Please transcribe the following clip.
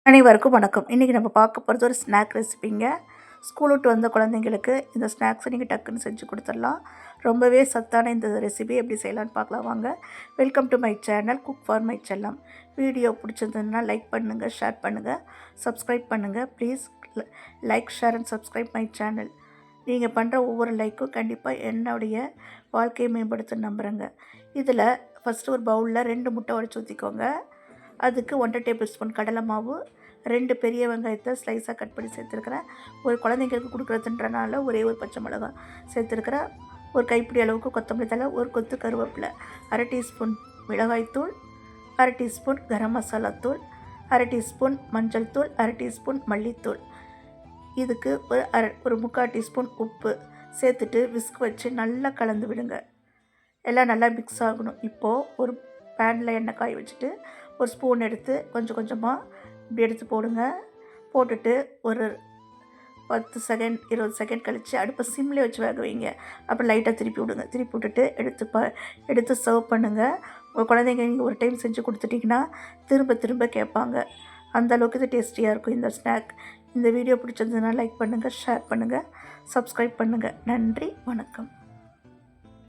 அனைவருக்கும் வணக்கம். இன்றைக்கி நம்ம பார்க்க போகிறது ஒரு ஸ்நாக் ரெசிபிங்க. ஸ்கூல் விட்டு வந்த குழந்தைங்களுக்கு இந்த ஸ்நாக்ஸை நீங்கள் டக்குன்னு செஞ்சு கொடுத்துடலாம். ரொம்பவே சத்தான இந்த ரெசிபி எப்படி செய்யலான்னு பார்க்கலாம் வாங்க. Welcome to my channel cook for my செல்லம். வீடியோ பிடிச்சிருந்ததுன்னா லைக் பண்ணுங்கள், ஷேர் பண்ணுங்கள், சப்ஸ்கிரைப் பண்ணுங்கள். Please like, share and subscribe my channel. நீங்கள் பண்ணுற ஒவ்வொரு லைக்கும் கண்டிப்பாக என்னுடைய வாழ்க்கையை மேம்படுத்த நம்புகிறேங்க. இதில் ஃபஸ்ட்டு ஒரு பவுலில் 2 முட்டை உடைச்சி ஊற்றிக்கோங்க. அதுக்கு 1 டேபிள் ஸ்பூன் கடலை மாவு, 2 பெரிய வெங்காயத்தை ஸ்லைஸாக கட் பண்ணி சேர்த்துருக்கிறேன். ஒரு குழந்தைங்களுக்கு கொடுக்குறதுன்றனால ஒரே ஒரு பச்சை மிளகாய் சேர்த்துருக்கிறேன். ஒரு கைப்பிடி அளவுக்கு கொத்தமல்லி தழை, ஒரு கொத்து கருவேப்பிலை, 1/2 டீஸ்பூன் மிளகாய்த்தூள், 1/2 டீஸ்பூன் கரம் மசாலா தூள், 1/2 டீஸ்பூன் மஞ்சள் தூள், 1/2 டீஸ்பூன் மல்லித்தூள். இதுக்கு ஒரு 3/4 டீஸ்பூன் உப்பு சேர்த்துட்டு விஸ்க் வச்சு நல்லா கலந்து விடுங்க. எல்லாம் நல்லா மிக்ஸ் ஆகணும். இப்போது ஒரு பேனில் எண்ணெய் காய வச்சுட்டு ஒரு ஸ்பூன் எடுத்து கொஞ்சம் கொஞ்சமாக இப்படி எடுத்து போடுங்க. போட்டுட்டு ஒரு 10 செகண்ட் 20 செகண்ட் கழித்து அடுப்பை சிம்லேயே வச்சு வேக வைங்க. அப்புறம் லைட்டாக திருப்பி விடுங்க. திருப்பி விட்டுட்டு எடுத்து சர்வ் பண்ணுங்கள். உங்கள் குழந்தைங்க நீங்கள் ஒரு டைம் செஞ்சு கொடுத்துட்டிங்கன்னா திரும்ப திரும்ப கேட்பாங்க. அந்தளவுக்கு இது டேஸ்டியாக இருக்கும் இந்த ஸ்நாக். இந்த வீடியோ பிடிச்சிருந்ததுன்னா லைக் பண்ணுங்கள், ஷேர் பண்ணுங்கள், சப்ஸ்கிரைப் பண்ணுங்கள். நன்றி, வணக்கம்.